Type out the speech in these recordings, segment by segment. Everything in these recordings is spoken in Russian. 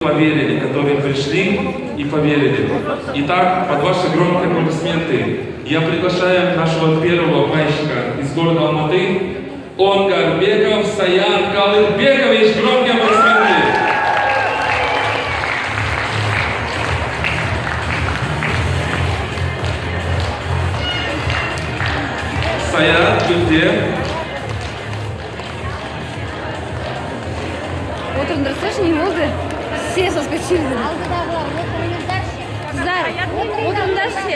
Поверили, которые пришли и поверили. Итак, под ваши громкие аплодисменты я приглашаю нашего первого пайщика из города Алматы, Онгарбеков Саян Калырбекович. Громкие аплодисменты. Саян, ты где? Вот он достаточно много. Все соскочили.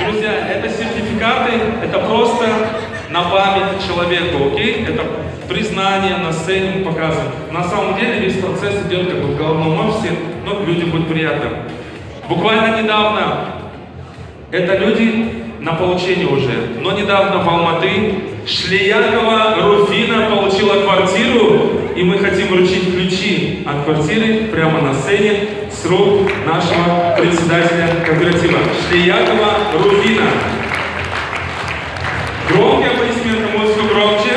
Друзья, это сертификаты, это просто на память человеку, окей? Это признание на сцене мы показываем. На самом деле весь процесс идет как бы в головном офисе, но людям будет приятно. Буквально недавно, это люди на получение уже, но недавно в Алматы Шлиякова Руфина получила квартиру, и мы хотим вручить ключи от квартиры прямо на сцене с рук нашего председателя кооператива. Шлиякова Руфина. Громкие аплодисменты, музыку громче.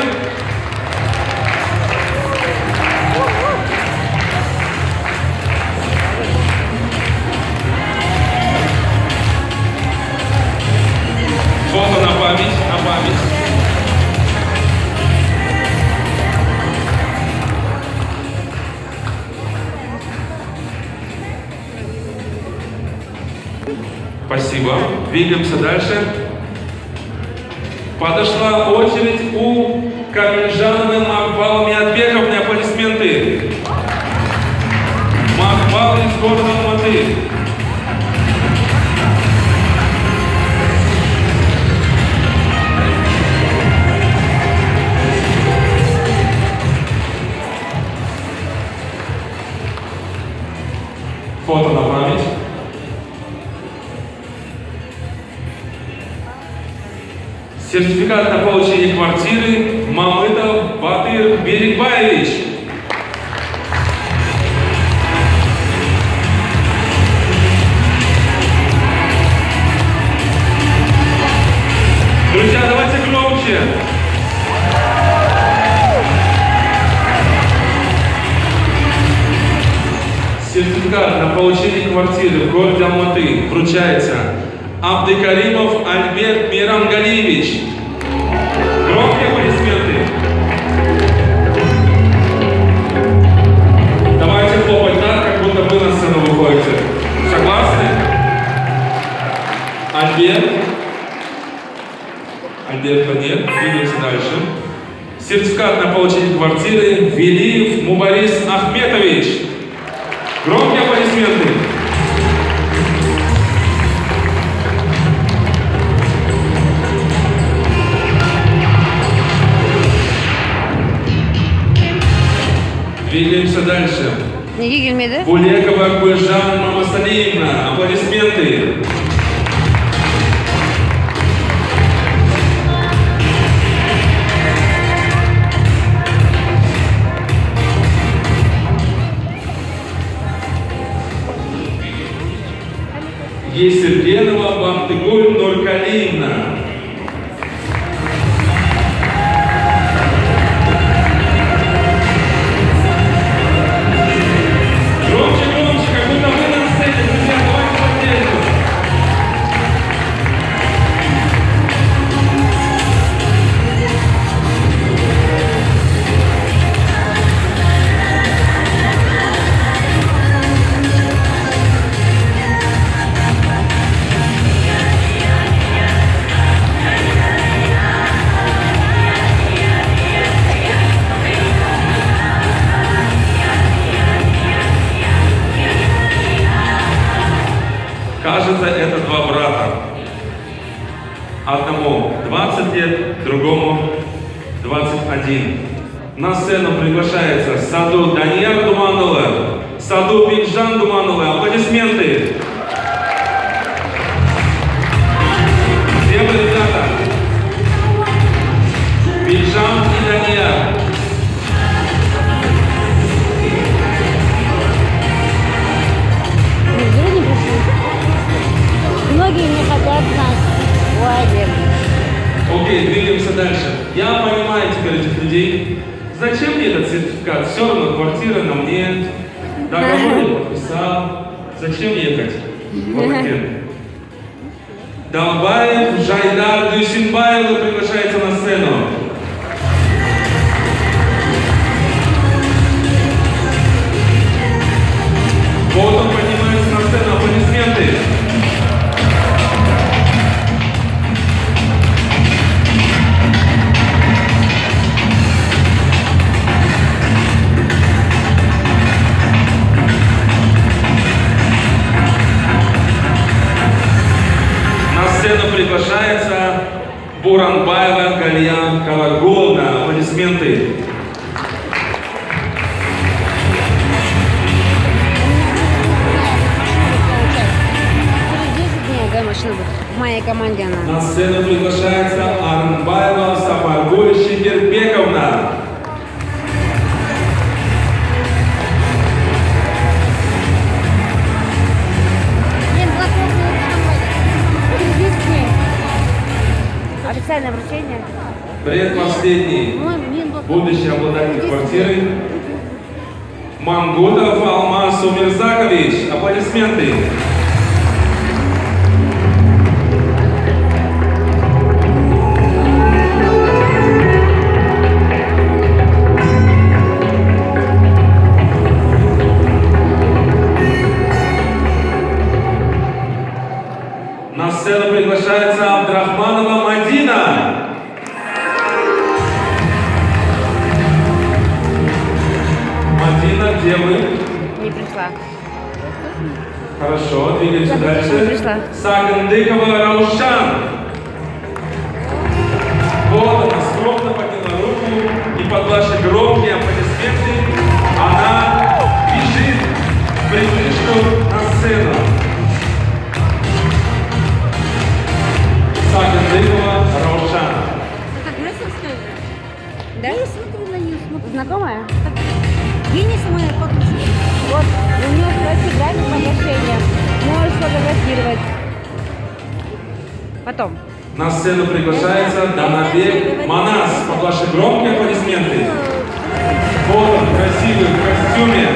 Фото на память, на память. Спасибо. Двигаемся дальше. Подошла очередь у Камильжановой Макбалы Миатбековны. Аплодисменты. Макбалы из города Алматы. Фото на память. Сертификат на получение квартиры Мамытов Батыр Берегбаевич. Друзья, давайте громче. Сертификат на получение квартиры в городе Алматы вручается Абдыкаримов Альберт Мирамгалиевич. Громкие аплодисменты. Давайте хлопать так, как будто вы на сцену выходите. Согласны? Альберта нет. Двигаемся дальше. Сертификат на получение квартиры Велиев Мубарис Ахметович. Громкие аплодисменты. Двигаемся дальше. Булекова Гульжан Мамасалиевна. Аплодисменты. Есергенова Бахтыгуль Нуркалиевна. Кажется, это два брата. Одному 20 лет, другому 21. На сцену приглашается Саду Данияр Думанова, Саду Бикжан Думанова. Аплодисменты. Где вы, ребята? Бикжан и Данияр. Многие не хотят нас. Окей, двигаемся дальше. Я понимаю теперь этих людей. Зачем мне этот сертификат? Все равно квартира на мне. Договор подписал. Зачем ехать в Алакент? Далбаев Жайдар Дюсинбаев приглашается на сцену. Вот он поднимается на сцену. Аплодисменты. На сцену приглашается Буранбаева Гальян Калагуловна. Аплодисменты. Через 10 дней, да, машина будет. В моей команде она. На сцену приглашается Арнбаева Сапаргуль Шекербековна. Блин, через 10 дней. Официальное вручение. Предпоследний Блин, будущий обладатель квартиры Мангутов Алмаз Умирзакович. Аплодисменты. На сцену приглашается Абдрахманова Мадина. Мадина, где вы? не пришла. Хорошо, двигаемся Я дальше. пришла. Сагандыкова Раушан. Вот она скромно подняла руку, и под ваши громкие аплодисменты она бежит в припрыжку на сцену. Сагандыкова Раушан. Это Гресовская же? Да? Я смотрю на нее, смотрю. Знакомая? Денис моя подруга. Вот, у нее, кстати, график поглощения. Можешь фотографировать. Потом. На сцену приглашается Данабек Манас. Под ваши громкие аплодисменты. Вот он, красивый, в костюме.